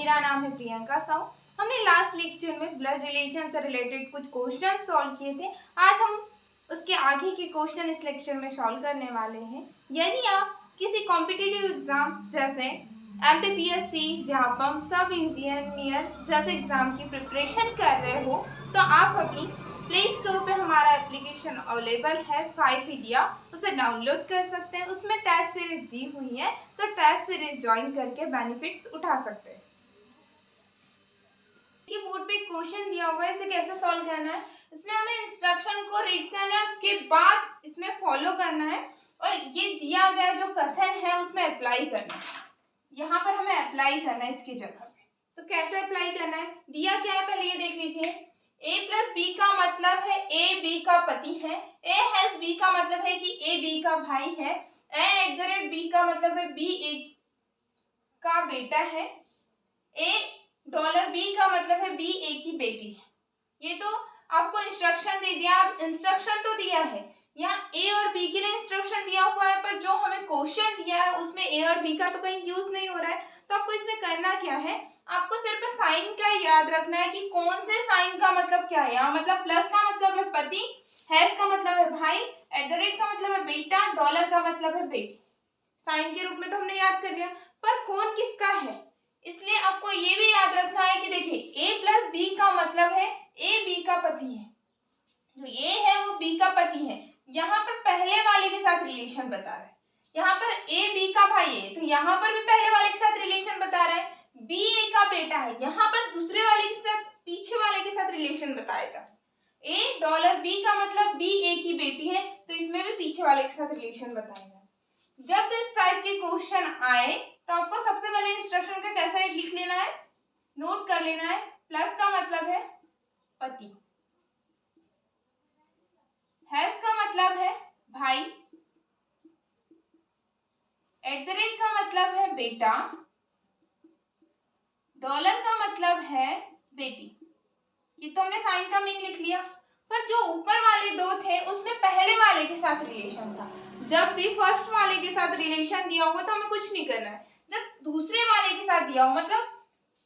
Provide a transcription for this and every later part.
मेरा नाम है प्रियंका साहू। हमने लास्ट लेक्चर में ब्लड रिलेशन से रिलेटेड कुछ क्वेश्चन सॉल्व किए थे। आज हम उसके आगे के क्वेश्चन इस लेक्चर में सॉल्व करने वाले हैं। यदि आप किसी कॉम्पिटिटिव एग्जाम जैसे एमपीपीएससी, व्यापम, सब इंजीनियर जैसे एग्जाम की प्रिपरेशन कर रहे हो तो आप अभी प्ले स्टोर पे हमारा एप्लीकेशन अवेलेबल है फाइपीडिया, उसे डाउनलोड कर सकते हैं। उसमें टेस्ट सीरीज दी हुई है तो टेस्ट सीरीज ज्वाइन करके बेनिफिट्स उठा सकते हैं। ये बोर्ड पे क्वेश्चन दिया हुआ है, इसे कैसे सॉल्व करना है। इसमें हमें इंस्ट्रक्शन को रीड करना है, उसके बाद इसमें फॉलो करना है और ये दिया गया जो कथन है उसमें अप्लाई करना है। यहाँ पर हमें अप्लाई करना है इसकी जगह पे। तो कैसे अप्लाई करना है, दिया क्या है पहले ये देख लीजिए। ए प्लस बी का मतलब है ए बी का पति है। ए हैज बी का मतलब है कि ए बी का भाई है। ए @ बी का मतलब है बी ए का बेटा है। ए $B का मतलब है बी ए की बेटी है। ये तो आपको इंस्ट्रक्शन दे दिया। आप इंस्ट्रक्शन तो दिया है, यहाँ ए और बी के लिए इंस्ट्रक्शन दिया हुआ है, पर जो हमें क्वेश्चन दिया है उसमें ए और बी का तो कहीं यूज नहीं हो रहा है। तो आपको इसमें करना क्या है, आपको सिर्फ साइन का याद रखना है कि कौन से साइन का मतलब क्या है। यहाँ मतलब प्लस का मतलब है पति, हैज का मतलब है भाई, @ का मतलब है बेटा, डॉलर का मतलब है बेटी। साइन के रूप में तो हमने याद कर लिया, पर कौन किसका है, इसलिए आपको ये भी याद रखना है कि देखिए a प्लस बी का मतलब है a बी का पति है। जो a है वो b का पति है। यहाँ पर पहले वाले के साथ रिलेशन बता रहा है। यहाँ पर a b का भाई है तो यहाँ पर भी पहले वाले के साथ रिलेशन बता रहा है। b a का बेटा है, यहाँ पर दूसरे वाले के साथ, पीछे वाले के साथ रिलेशन बताया जा रहा है। a $B का मतलब b a की बेटी है तो इसमें भी पीछे वाले के साथ रिलेशन बताया जा रहा है। जब इस टाइप के क्वेश्चन आए तो आपको सबसे पहले इंस्ट्रक्शन का कैसा लिख लेना है, नोट कर लेना है। प्लस का मतलब है पति, हैज का मतलब है भाई, @ का मतलब है बेटा, डॉलर का मतलब है बेटी। ये तो हमने साइन का मीन लिख लिया, पर जो ऊपर वाले दो थे उसमें पहले वाले के साथ रिलेशन था। जब भी फर्स्ट वाले के साथ रिलेशन दिया हुआ तो हमें कुछ नहीं करना है। जब दूसरे वाले के साथ दिया हो, मतलब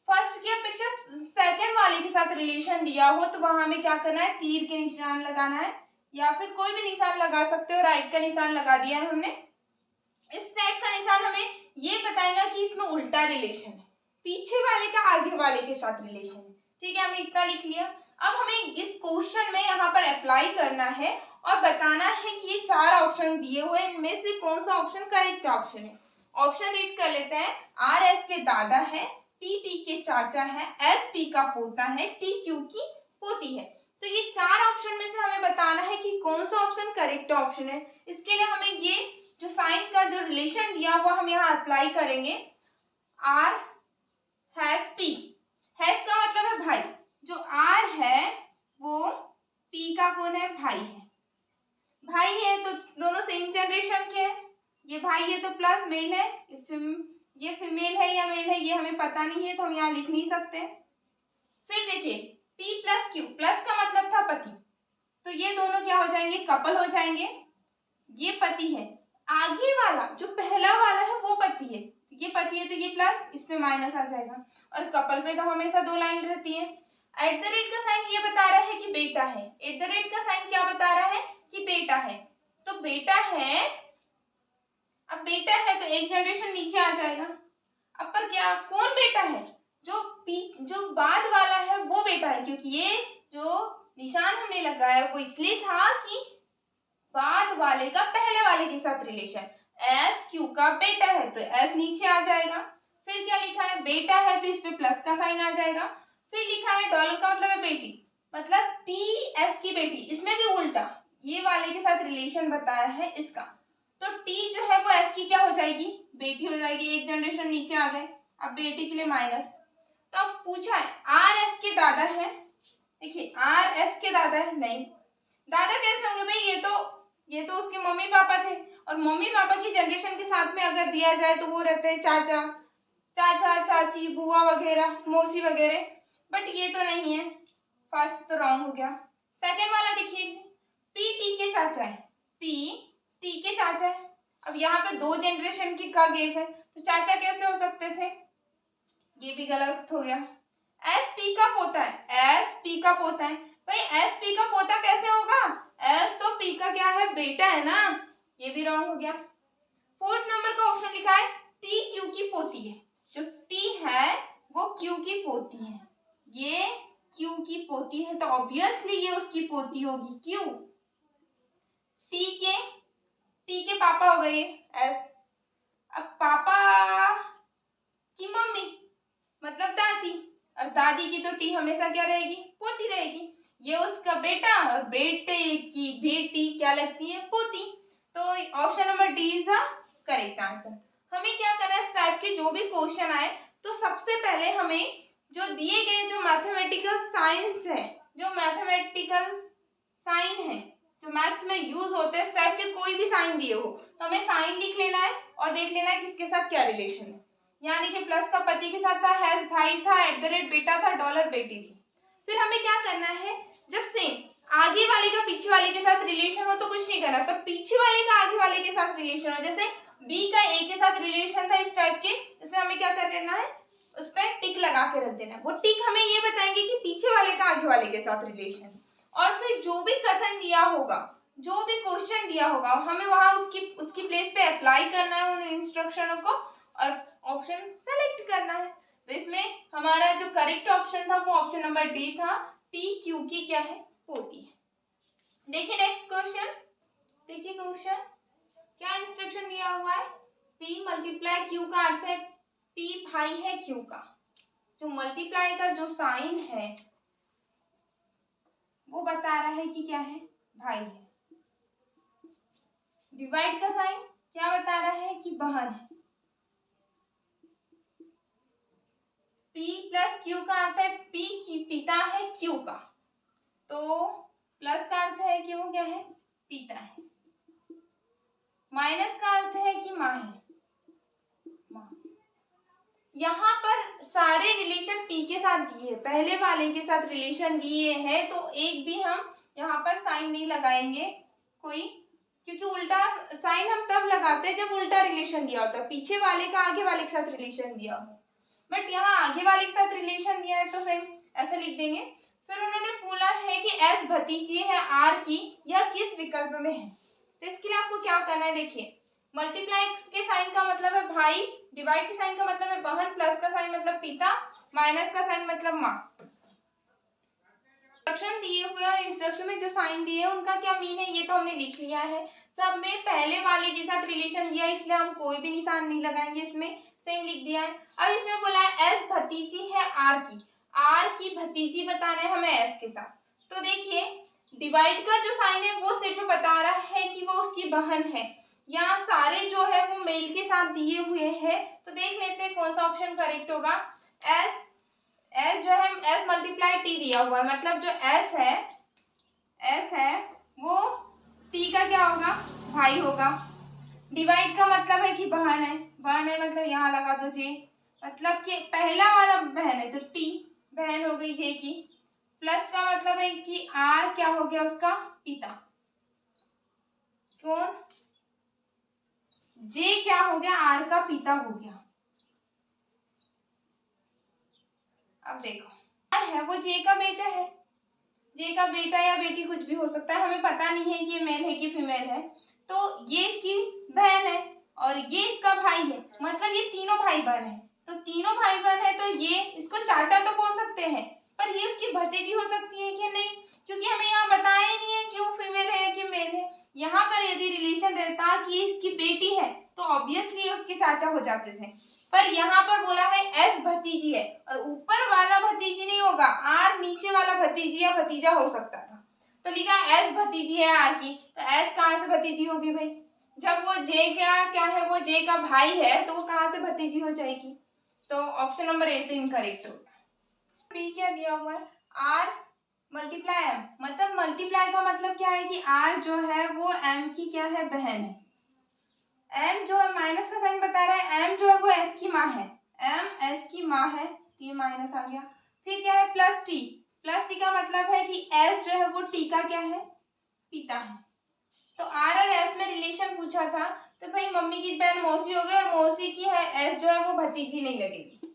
फर्स्ट की अपेक्षा सेकंड वाले के साथ रिलेशन दिया हो, तो वहां हमें क्या करना है, तीर के निशान लगाना है या फिर कोई भी निशान लगा सकते हो। राइट का निशान लगा दिया है हमने। इस टाइप का निशान हमें ये बताएगा कि इसमें उल्टा रिलेशन है, पीछे वाले का आगे वाले के साथ रिलेशन है। ठीक है, हमने इतना लिख लिया। अब हमें इस क्वेश्चन में यहाँ पर अप्लाई करना है और बताना है कि ये 4 ऑप्शन दिए हुए इनमें से कौन सा ऑप्शन करेक्ट ऑप्शन है। ऑप्शन रीड कर लेते हैं। आर एस के दादा है, पी टी के चाचा है, एस पी का पोता है, टी क्यू की पोती है। तो ये 4 ऑप्शन में से हमें बताना है कि कौन सा ऑप्शन करेक्ट ऑप्शन है। इसके लिए हमें ये जो साइन का जो रिलेशन दिया हुआ हम यहाँ अप्लाई करेंगे। आर हैज पी, हैज का मतलब है भाई, जो आर है वो पी का कौन है, भाई है। भाई है तो दोनों सेम जनरेशन के हैं। ये भाई है तो प्लस मेल है, ये फीमेल है या मेल है ये हमें पता नहीं है तो हम यहाँ लिख नहीं सकते। फिर देखिए P प्लस Q, प्लस का मतलब था पति, तो ये दोनों क्या हो जाएंगे, कपल हो जाएंगे। ये पति है, आगे वाला जो पहला वाला है वो पति है, ये पति है तो ये प्लस, इसमें माइनस आ जाएगा। और कपल में तो हमेशा 2 लाइन रहती है। @ का साइन ये बता रहा है कि बेटा है, @ का साइन क्या बता रहा है कि बेटा है। तो बेटा है, अब बेटा है तो एक जनरेशन नीचे आ जाएगा। अब पर क्या, कौन बेटा है, जो बाद वाला है वो बेटा है, क्योंकि ये जो निशान हमने लगाया वो इसलिए था कि बाद वाले का पहले वाले के साथ रिलेशन। एस क्यू का बेटा है तो एस नीचे आ जाएगा। फिर क्या लिखा है, बेटा है तो इस पे प्लस का साइन आ जाएगा। फिर लिखा है डॉलर का मतलब है बेटी, मतलब टी एस की बेटी, इसमें भी उल्टा ये वाले के साथ रिलेशन बताया है इसका। तो टी जो है वो एस की क्या हो जाएगी, बेटी हो जाएगी। एक जनरेशन नीचे आ गए, अब बेटी के लिए माइनस। तो अब पूछा है आर एस के दादा है, देखिए आर एस के दादा है, नहीं दादा कैसे होंगे भाई, ये तो उसके मम्मी पापा थे, और मम्मी पापा की जनरेशन के साथ में अगर दिया जाए तो वो रहते हैं चाचा, चाची, बुआ वगैरह, मौसी वगैरह, बट ये तो नहीं है। फर्स्ट तो रॉन्ग हो गया। सेकेंड वाला देखिए, पी टी के चाचा है, पी टी के चाचा है। अब यहाँ पे 2 जनरेशन की का गैप है तो चाचा कैसे हो सकते थे, ये भी गलत हो गया। एस पी का पोता है, एस पी का पोता है। भाई एस पी का पोता कैसे होगा? एस तो पी का क्या है? बेटा है ना। ये भी रॉन्ग हो गया। 4th नंबर का ऑप्शन लिखा है टी क्यू की पोती है। जो टी है वो क्यू की पोती है, ये क्यू की पोती है, तो ऑब्वियसली ये उसकी पोती होगी क्यू। टी के पापा हो गए एस। अब पापा की मम्मी मतलब दादी, और दादी की तो टी हमेशा क्या रहेगी? पोती रहेगी। ये उसका बेटा और बेटे की बेटी क्या लगती है? पोती। तो option number D is the correct answer. हमें क्या करना है, इस टाइप के जो भी क्वेश्चन आए तो सबसे पहले हमें जो दिए गए जो मैथमेटिकल साइंस है, जो मैथमेटिकल साइन है, जो मैथ्स में यूज होते हैं, इस टाइप के कोई भी साइन दिए हो तो हमें साइन लिख लेना है और देख लेना है किसके साथ क्या रिलेशन है। यानी कि प्लस का पति के साथ था, हैज भाई था, @ बेटा था, डॉलर बेटी थी। फिर हमें क्या करना है, जब सेम आगे वाले का पीछे वाले के साथ रिलेशन हो तो कुछ नहीं करना, पर पीछे वाले का आगे वाले के साथ रिलेशन हो, जैसे बी का ए के साथ रिलेशन था इस टाइप के, इसमें हमें क्या कर लेना है, उस पर टिक लगा के रख देना है। वो टिक हमें ये बताएंगे कि पीछे वाले का आगे वाले के साथ रिलेशन। और फिर जो भी कथन दिया होगा, जो भी क्वेश्चन दिया होगा, हमें वहां उसकी प्लेस पे अप्लाई करना है उन इंस्ट्रक्शनों को और ऑप्शन सेलेक्ट करना है। तो इसमें हमारा जो करेक्ट ऑप्शन था वो ऑप्शन नंबर डी था, टी क्यू की क्या है? पोती है। देखिए नेक्स्ट क्वेश्चन, देखिए क्वेश्चन क्या इंस्ट्रक्शन दिया हुआ है, P मल्टीप्लाई Q का अर्थ है P भाई है Q का। जो मल्टीप्लाई का जो साइन है वो बता रहा है कि क्या है? भाई है। डिवाइड का साइन क्या बता रहा है? कि बहन है। P प्लस Q का अर्थ है P की पिता है Q का, तो प्लस का अर्थ है कि वो क्या है? पिता है। माइनस का अर्थ है कि माँ है, माँ। यहाँ पर सारे रिलेशन P के साथ दिए, पहले वाले के साथ रिलेशन दिए हैं, तो एक भी हम यहाँ पर साइन नहीं लगाएंगे कोई, क्योंकि उल्टा साइन हम तब लगाते हैं जब उल्टा रिलेशन दिया होता है, पीछे वाले का आगे वाले के साथ रिलेशन दिया हो। बट यहाँ आगे वाले के साथ रिलेशन दिया है तो सेम ऐसे लिख देंगे। फिर उन्होंने बोला है कि एस भतीजी है आर की, यह किस विकल्प में है? तो इसके लिए आपको क्या करना है, देखिए मल्टीप्लाई के साइन का मतलब है भाई, डिवाइड के साइन का मतलब है बहन, प्लस का साइन मतलब पिता, माइनस का साइन मतलब माँ। इंस्ट्रक्शन दिए हुए और इंस्ट्रक्शन में जो साइन दिए हैं उनका क्या मीन है ये तो हमने लिख लिया है। सब में पहले वाले के साथ रिलेशन दिया है, इसलिए हम कोई भी निशान नहीं लगाएंगे, इसमें सेम लिख दिया है। अब इसमें बोला है एस भतीजी है आर की भतीजी बताना है हमें एस के साथ। तो देखिए डिवाइड का जो साइन है वो सिर्फ बता रहा है कि वो उसकी बहन है। यहाँ सारे जो है वो मेल के साथ दिए हुए हैं, तो देख लेते हैं कौन सा ऑप्शन करेक्ट होगा। एस जो है एस मल्टीप्लाई टी दिया हुआ है, मतलब जो एस है वो टी का क्या होगा? भाई होगा। डिवाइड का मतलब है कि बहन है मतलब यहाँ लगा दो जे, मतलब कि पहला वाला बहन है तो टी बहन हो गई जे की। प्लस का मतलब है कि आर क्या हो गया? उसका पिता। कौन? जे क्या हो गया? आर का पिता हो गया। अब देखो आर है वो जे का बेटा है, जे का बेटा या बेटी कुछ भी हो सकता है, हमें पता नहीं है कि ये मेल है कि फीमेल है। तो ये इसकी बहन है और ये इसका भाई है, मतलब ये तीनों भाई बहन है। तो तीनों भाई बहन है तो ये इसको चाचा तो बोल सकते हैं, पर ये उसकी भतीजी हो सकती है कि नहीं, क्योंकि हमें यहाँ बताया ही नहीं है कि वो फीमेल है या कि मेल है। यहाँ पर यदि रिलेशन रहता कि ये इसकी बेटी है तो ऑब्वियसली उसके चाचा हो जाते थे, पर यहाँ पर बोला है एस भतीजी है और ऊपर वाला भतीजी नहीं होगा, आर नीचे वाला भतीजी या भतीजा हो सकता था, तो लिखा एस भतीजी है आर की। तो एस कहाँ से भतीजी होगी भाई? जब वो जे का क्या है, वो जे का भाई है तो वो कहाँ से भतीजी हो जाएगी? तो ऑप्शन नंबर ए तो इनकरेक्ट होगा। बी क्या दिया हुआ है? आर मल्टीप्लाई एम, मतलब मल्टीप्लाई का मतलब क्या है कि आर जो है वो एम की क्या है? बहन है। एम जो है माइनस का साइन बता रहा है, एम जो है वो एस की माँ है, एम एस की माँ है, तो ये माइनस आ गया। फिर क्या है? प्लस टी का मतलब है कि एस जो है वो टी का क्या है? पिता है। तो आर और एस में रिलेशन पूछा था, तो भाई मम्मी की बहन मौसी हो गई और मौसी की है एस जो है वो भतीजी नहीं लगेगी।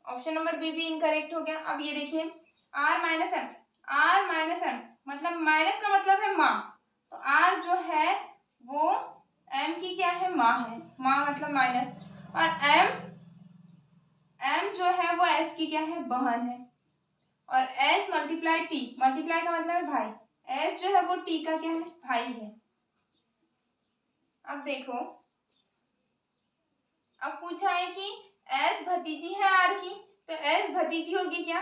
ऑप्शन नंबर बी भी इनकरेक्ट हो गया। अब ये देखिए r minus M, r minus M मतलब माइनस का मतलब है माँ, तो r जो है वो m की क्या है, माँ है, माँ मतलब माइनस, और m जो है वो s की क्या है, बहन है, और s मल्टीप्लाई t, मल्टीप्लाई का मतलब है भाई, s जो है वो t का क्या है, भाई है। अब देखो, अब पूछा है कि s भतीजी है r की, तो s भतीजी होगी क्या,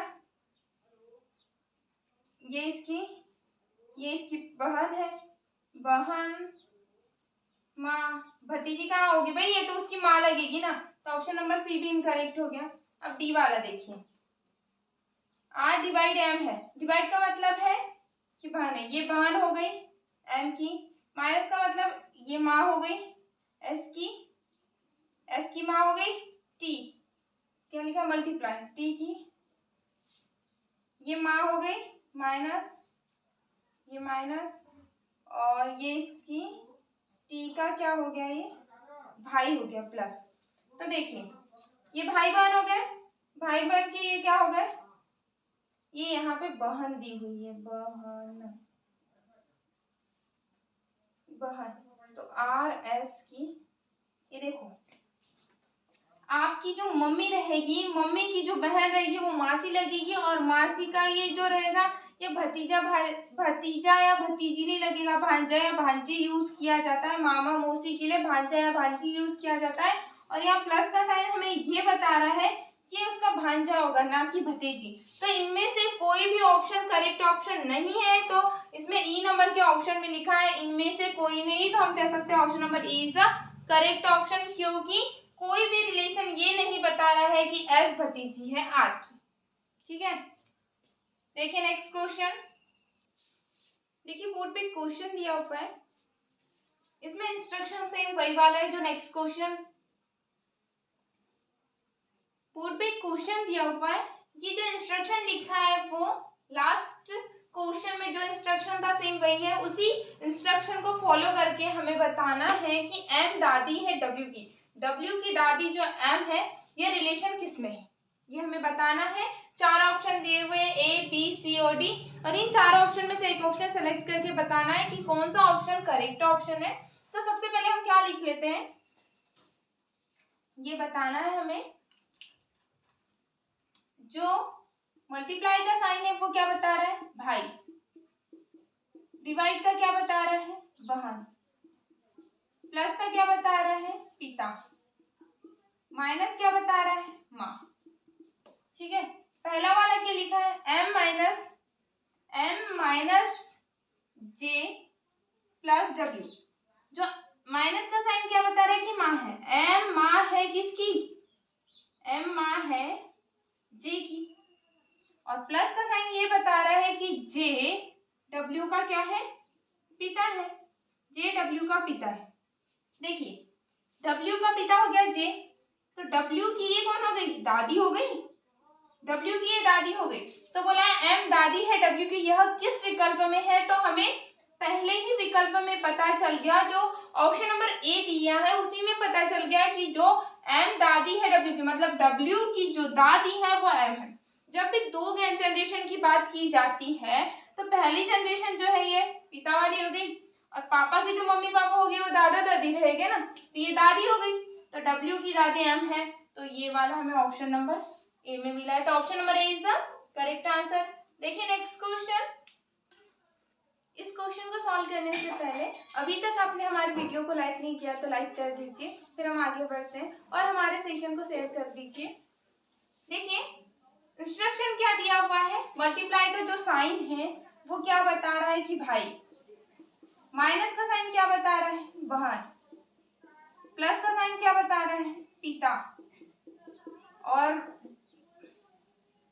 ये इसकी बहन है, बहन माँ, भतीजी कहाँ होगी भाई, ये तो उसकी माँ लगेगी ना, तो ऑप्शन नंबर सी भी इनकरेक्ट हो गया। अब डी वाला देखिए, r डिवाइड m है, डिवाइड का मतलब है कि बहन है, ये बहन हो गई m की, माइनस का मतलब ये माँ हो गई s की माँ हो गई t, क्या लिखा, मल्टीप्लाई t की ये माँ हो गई माइनस, ये माइनस, और ये इसकी t का क्या हो गया, ये भाई हो गया प्लस। तो देखिए ये भाई बहन हो गए, भाई बहन के ये क्या हो गए, ये यहाँ पे बहन दी हुई है, बहन बहन, तो आर एस की, ये देखो आपकी जो मम्मी रहेगी, मम्मी की जो बहन रहेगी वो मासी लगेगी, और मासी का ये जो रहेगा ये भतीजा या भतीजी नहीं लगेगा, भांजा या भांजी यूज किया जाता है, मामा मौसी के लिए भांजा या भांजी यूज किया जाता है। और यहाँ प्लस का साइन हमें ये बता रहा है कि उसका भांजा होगा ना कि भतीजी, तो इनमें से कोई भी ऑप्शन करेक्ट ऑप्शन नहीं है, तो इसमें ई नंबर के ऑप्शन में लिखा है इनमें से कोई नहीं, तो हम कह सकते हैं option number E is the correct option, क्योंकि कोई भी रिलेशन ये नहीं बता रहा है कि एस भतीजी है आर की। ठीक है, देखिए नेक्स्ट क्वेश्चन, देखिए बोर्ड पे क्वेश्चन दिया हुआ है, इसमें इंस्ट्रक्शन सेम वही वाला है जो नेक्स्ट क्वेश्चन, बोर्ड पे क्वेश्चन दिया हुआ है, ये जो इंस्ट्रक्शन लिखा है वो लास्ट क्वेश्चन में जो इंस्ट्रक्शन था सेम वही है, उसी इंस्ट्रक्शन को फॉलो करके हमें बताना है कि एम दादी है डब्ल्यू की, डब्ल्यू की दादी जो एम है ये रिलेशन किस में है, ये हमें बताना है। चार ऑप्शन दिए हुए ए बी सी और डी, और इन चार ऑप्शन में से एक ऑप्शन सेलेक्ट करके बताना है कि कौन सा ऑप्शन करेक्ट ऑप्शन है। तो सबसे पहले हम क्या लिख लेते हैं, ये बताना है हमें, जो मल्टीप्लाई का साइन है वो क्या बता रहा है, भाई, डिवाइड का क्या बता रहा है, बहन, प्लस का क्या बता रहा है, पिता, माइनस क्या बता रहा है, माँ। ठीक है, पहला वाला क्या लिखा है, एम माइनस जे प्लस डब्ल्यू, जो माइनस का साइन क्या बता रहा है कि माँ है, एम माँ है किसकी, एम माँ है जे की, और प्लस का साइन ये बता रहा है कि जे डब्ल्यू का क्या है, पिता है, जे डब्ल्यू का पिता है। देखिए डब्ल्यू का पिता हो गया जे, तो डब्ल्यू की ये कौन हो गई, दादी हो गई, डब्ल्यू की ये दादी हो गई, तो बोला है एम दादी है डब्ल्यू की, यह किस विकल्प में है, तो हमें पहले ही विकल्प में पता चल गया, जो ऑप्शन नंबर ए दिया है उसी में पता चल गया कि जो एम दादी है डब्ल्यू की, मतलब डब्ल्यू की जो दादी है वो एम है। जब भी दो जनरेशन की बात की जाती है तो पहली जनरेशन जो है ये पिता वाली हो गई, और पापा के जो मम्मी पापा हो गए वो दादा दादी रहेंगे ना, तो ये दादी हो गई, तो डब्ल्यू की दादी एम है, तो ये वाला हमें ऑप्शन नंबर ए में मिला है, तो option number A is the correct answer. देखिए नेक्स्ट क्वेश्चन, इस क्वेश्चन को सॉल्व करने से पहले अभी तक आपने हमारे वीडियो को लाइक नहीं किया तो लाइक कर दीजिए, फिर हम आगे बढ़ते हैं, और हमारे सेशन को शेयर कर दीजिए। देखिए इंस्ट्रक्शन क्या दिया हुआ है, मल्टीप्लाई का जो साइन है वो क्या बता रहा है कि भाई, माइनस का साइन क्या बता रहा है, बहन, प्लस का साइन क्या बता रहा है, पिता, और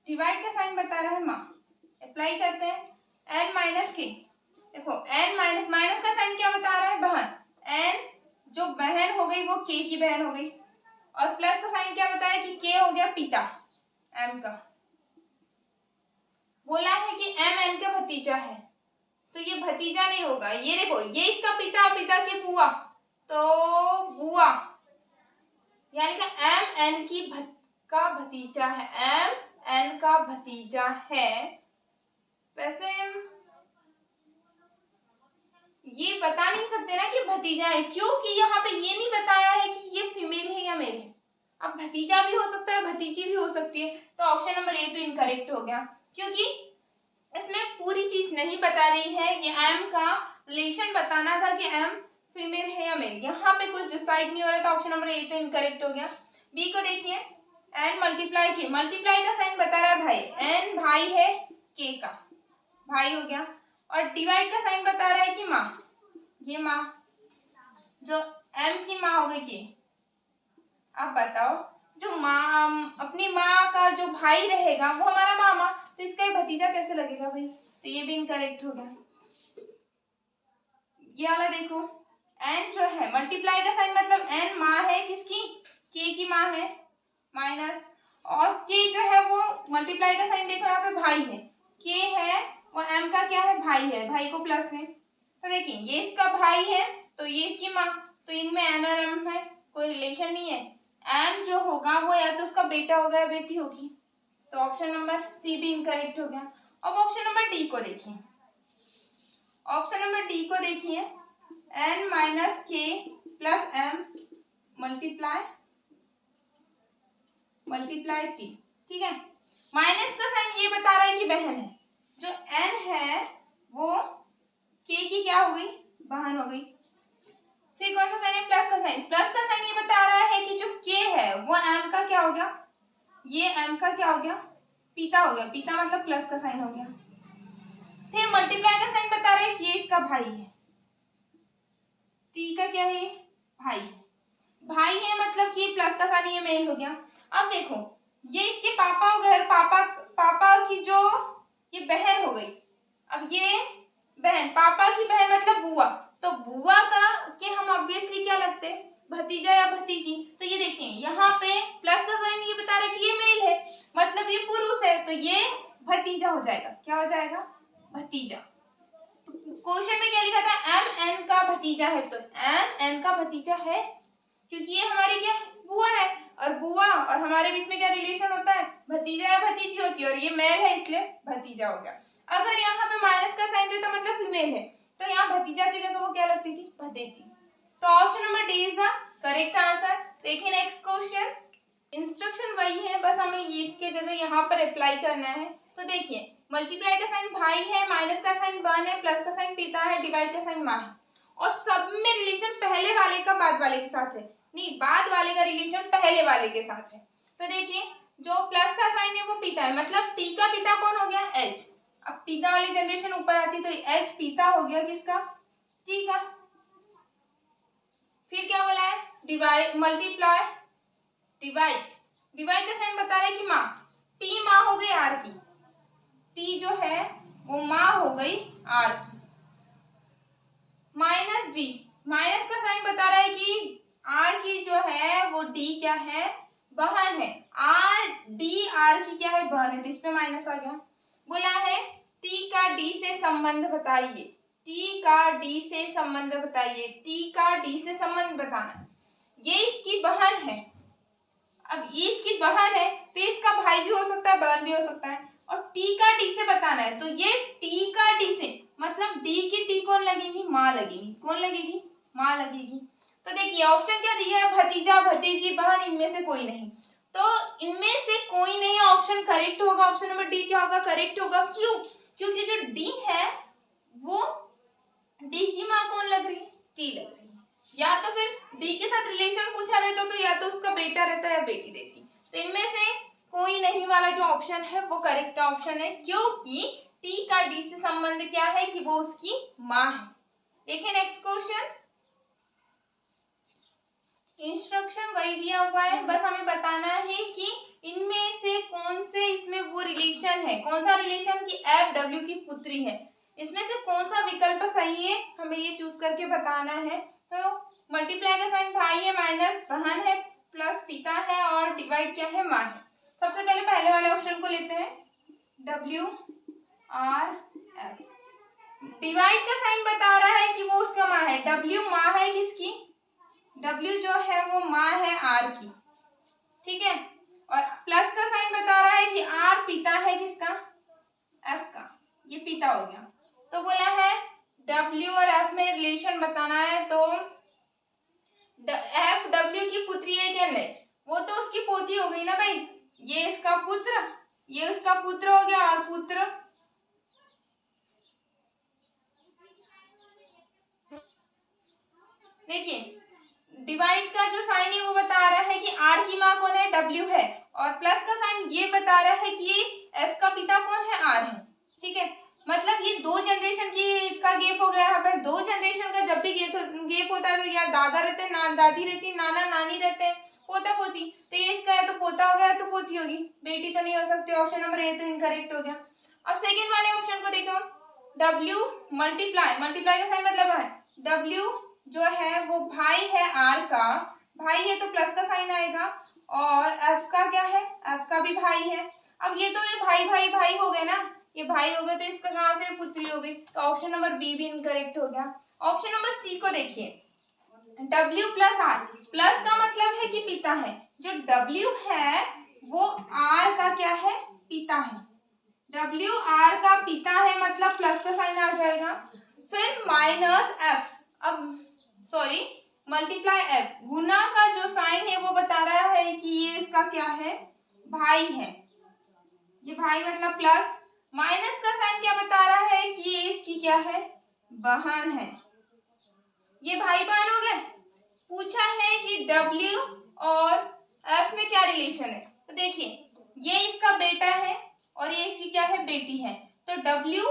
डिवाइड का साइन बता रहा है माँ। अप्लाई करते हैं एन माइनस के, देखो एन माइनस, माइनस का साइन क्या बता रहा है, बहन, एन जो बहन हो गई वो के की बहन हो गई, और प्लस का साइन क्या बताया कि के हो गया पिता एम का, बोला है कि एम एन का भतीजा है, तो ये भतीजा नहीं होगा, ये देखो ये इसका पिता, पिता की बुआ, तो बुआ, यानी कि एम एन की का भतीजा है, m n का भतीजा है। वैसे ये बता नहीं सकते ना कि भतीजा है, क्योंकि यहाँ पे ये नहीं बताया है कि ये फीमेल है या मेल है। अब भतीजा भी हो सकता है, भतीजी भी हो सकती है, तो ऑप्शन नंबर ए तो इनकरेक्ट हो गया, क्योंकि इसमें पूरी चीज नहीं बता रही है। ये एम का रिलेशन बताना था कि एम फीमेल है या मेल, यहाँ पे कुछ डिसाइड नहीं हो रहा, तो ऑप्शन नंबर ए तो इनकरेक्ट हो गया। बी को देखिए, एन मल्टीप्लाई के, मल्टीप्लाई का साइन बता रहा है भाई, एन भाई है के का, भाई हो गया, और डिवाइड का साइन बता रहा है कि माँ, ये माँ, जो एम की माँ हो गई के। अब बताओ, जो माँ अपनी माँ का जो भाई रहेगा वो हमारा मामा, तो इसका ये भतीजा कैसे लगेगा भाई, तो ये भी इनकरेक्ट हो गया। ये वाला देखो, एन जो है मल्टीप्लाई का साइन मतलब एन माँ है किसकी, के की माँ है, माइनस, और के जो है वो मल्टीप्लाई का साइन देखो यहाँ पे भाई है, के है वो एम का क्या है, भाई है, भाई को प्लस है, तो देखिए ये इसका भाई है तो ये इसकी माँ, तो इनमें एन और एम है, कोई रिलेशन नहीं है। एम जो होगा वो या तो उसका बेटा होगा या बेटी होगी, तो ऑप्शन नंबर सी भी इनकरेक्ट हो गया। अब ऑप्शन नंबर डी को देखिए, ऑप्शन नंबर डी को देखिए, एन माइनस के प्लस एम मल्टीप्लाई टी, ठीक है। माइनस का साइन ये बता रहा है कि बहन है, जो एन है वो के की क्या हो गई, बहन हो गई। फिर कौन सा साइन है, प्लस का साइन, प्लस का साइन ये बता रहा है कि जो के है वो एम का क्या हो गया, ये एम का क्या हो गया, पिता हो गया, पिता मतलब प्लस का साइन हो गया। फिर मल्टीप्लाई का साइन बता रहा है कि ये इसका भाई है, टी का क्या है, भाई है, भाई है मतलब कि प्लस का साइन, ये मेल हो गया। अब देखो ये इसके पापा हो गए, पापा की जो ये बहन हो गई, अब ये बहन, पापा की बहन मतलब बुआ, तो बुआ का के हम ऑब्वियसली क्या लगते हैं, भतीजा या भतीजी, तो ये देखिए यहाँ पे प्लस का साइन ये बता रहा है कि ये मेल है, मतलब ये पुरुष है, तो ये भतीजा हो जाएगा, क्या हो जाएगा, भतीजा। क्वेश्चन में क्या लिखा था, एम एन का भतीजा है, तो एम एन का भतीजा है, क्योंकि ये हमारी क्या बुआ है, और बुआ और हमारे बीच में क्या रिलेशन होता है, भतीजा या भतीजी होती है, और ये मेल है इसलिए भतीजा हो गया। अगर यहाँ पे माइनस का साइन रहता मतलब फीमेल है, तो यहाँ भतीजा की जगह वो क्या लगती थी, भतीजी। तो option number D is the correct answer. देखिए नेक्स्ट क्वेश्चन, इंस्ट्रक्शन वही है, बस हमें ये इसके जगह यहाँ पर अप्लाई करना है। तो देखिए मल्टीप्लाई का साइन भाई है, माइनस का साइन बहन है, प्लस का साइन पिता है, डिवाइड का साइन माँ है, और सब में रिलेशन पहले वाले का बाद वाले के साथ है, नहीं बाद वाले का रिलेशन पहले वाले के साथ है। तो देखिए जो प्लस का साइन है वो पिता है, मतलब टी का पिता कौन हो गया, एच। अब पिता वाली जनरेशन ऊपर आती तो एच पिता हो गया किसका, टी का। फिर क्या बोला है, डिवाइड मल्टीप्लाई डिवाइड, डिवाइड का साइन बता रहा है कि माँ, टी माँ हो गई आर की, टी जो है वो माँ हो गई आर की, माइनस डी, माइनस का साइन बता रहा है कि आर की जो है वो डी क्या है, बहन है, आर डी आर की क्या है, बहन है, तो इसमें माइनस आ गया। बोला है टी का डी से संबंध बताइए, टी का डी से संबंध बताइए, टी का डी से संबंध बताना, ये इसकी बहन है, अब ये इसकी बहन है तो इसका भाई भी हो सकता है, बहन भी हो सकता है, और टी का डी से बताना है, तो ये टी का डी से मतलब डी की टी कौन लगेगी, माँ लगेगी, कौन लगेगी, माँ लगेगी। तो देखिए ऑप्शन क्या दिया है, भतीजा भतीजी बहन, इनमें से कोई नहीं, तो इनमें से कोई नहीं, ऑप्शन करेक्ट होगा, ऑप्शन नंबर डी क्या होगा, करेक्ट होगा। क्यों, क्योंकि जो डी है वो डी की माँ कौन लग रही है, टी लग रही है, या तो फिर डी के साथ रिलेशन पूछा रहता तो या तो उसका बेटा रहता या बेटी रहती, तो इनमें से कोई नहीं वाला जो ऑप्शन है वो करेक्ट ऑप्शन है, क्योंकि टी का डी से संबंध क्या है कि वो उसकी माँ है। देखिए नेक्स्ट क्वेश्चन, इंस्ट्रक्शन वही दिया हुआ है, बस हमें बताना है कि इनमें से कौन से इसमें वो रिलेशन है, कौन सा रिलेशन की एफ डब्ल्यू की पुत्री है, इसमें से कौन सा विकल्प सही है हमें ये चूज करके बताना है। तो मल्टीप्लाई का साइन भाई है, माइनस बहन है, प्लस पिता है, और डिवाइड क्या है, माँ है। सबसे पहले वाले ऑप्शन को लेते हैं, डब्ल्यू आर एफ, डिवाइड का साइन बता रहा है कि वो उसका माँ है, डब्ल्यू माँ है किसकी, W जो है वो माँ है R की, ठीक है। और प्लस का साइन बता रहा है कि आर पिता है किसका, एफ का, ये पिता हो गया। तो बोला है डब्ल्यू और एफ में रिलेशन बताना है, तो एफ डब्ल्यू की पुत्री है क्या, नहीं, वो तो उसकी पोती हो गई ना भाई, ये इसका पुत्र, ये उसका पुत्र हो गया, और पुत्र देखिए डिवाइड का जो साइन है वो बता रहा है कि आर की माँ कौन है, डब्ल्यू है, और प्लस का साइन ये बता रहा है कि एफ का पिता कौन है, आर है। ठीक है, मतलब ये दो जनरेशन की का गैप हो गया यहाँ पर। दो जनरेशन का जब भी गैप होता है तो या दादा रहते हैं, दादी रहती है, नाना नानी रहते हैं, पोता पोती, तो ये इसका है तो पोता हो गया, तो पोती होगी, बेटी तो नहीं हो सकती। ऑप्शन नंबर ए तो इनकरेक्ट हो गया। अब सेकेंड वाले ऑप्शन को देखो, डब्ल्यू मल्टीप्लाई, मल्टीप्लाई का साइन मतलब है डब्ल्यू जो है वो भाई है आर का, भाई है तो प्लस का साइन आएगा, और एफ का क्या है, एफ का भी भाई है। अब ये तो ये भाई भाई भाई हो गए ना, ये भाई हो गए, तो इसका कहां से पुत्री हो गई, तो ऑप्शन नंबर बी भी इनकरेक्ट हो गया। ऑप्शन नंबर सी को देखिए, डब्ल्यू प्लस आर, प्लस का मतलब है कि पिता है, जो डब्ल्यू है वो आर का क्या है, पिता है, डब्ल्यू आर का पिता है, मतलब प्लस का साइन आ जाएगा, फिर माइनस एफ, अब सॉरी मल्टीप्लाई एफ, गुना का जो साइन है वो बता रहा है कि ये इसका क्या है, भाई है, ये भाई मतलब प्लस, माइनस का साइन क्या बता रहा है कि ये इसकी क्या है, बहन है, ये भाई बहन हो गए। पूछा है कि डब्ल्यू और एफ में क्या रिलेशन है, तो देखिए ये इसका बेटा है और ये इसकी क्या है, बेटी है, तो डब्ल्यू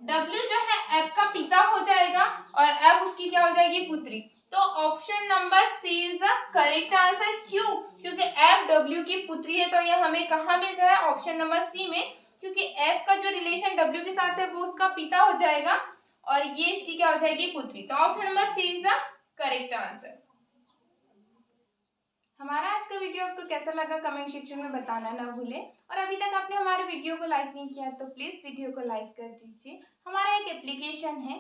जो है एफ का पिता हो जाएगा और एफ उसकी क्या हो जाएगी, पुत्री। तो option number C is the correct answer. क्यों, क्योंकि एफ डब्ल्यू की पुत्री है, तो ये हमें कहाँ मिल रहा है, ऑप्शन नंबर सी में, क्योंकि एफ का जो रिलेशन डब्ल्यू के साथ है वो उसका पिता हो जाएगा और ये इसकी क्या हो जाएगी, पुत्री। तो option number C is the correct answer. हमारा आज का वीडियो आपको कैसा लगा कमेंट सेक्शन में बताना ना भूलें, और अभी तक आपने हमारे वीडियो को लाइक नहीं किया तो प्लीज़ वीडियो को लाइक कर दीजिए। हमारा एक एप्लीकेशन है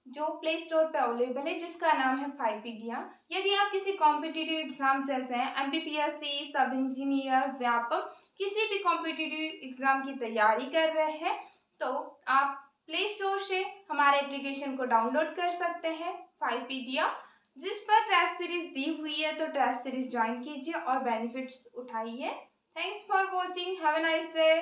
जो प्ले स्टोर पे अवेलेबल है जिसका नाम है फाइपीडिया। यदि आप किसी कॉम्पिटिटिव एग्जाम जैसे एमपीपीएससी, सब इंजीनियर, व्यापक किसी भी कॉम्पिटिटिव एग्जाम की तैयारी कर रहे हैं तो आप प्ले स्टोर से हमारे एप्लीकेशन को डाउनलोड कर सकते हैं फाइपीडिया, जिस पर टेस्ट सीरीज दी हुई है, तो टेस्ट सीरीज ज्वाइन कीजिए और बेनिफिट्स उठाइए। Thanks for watching, have a nice day.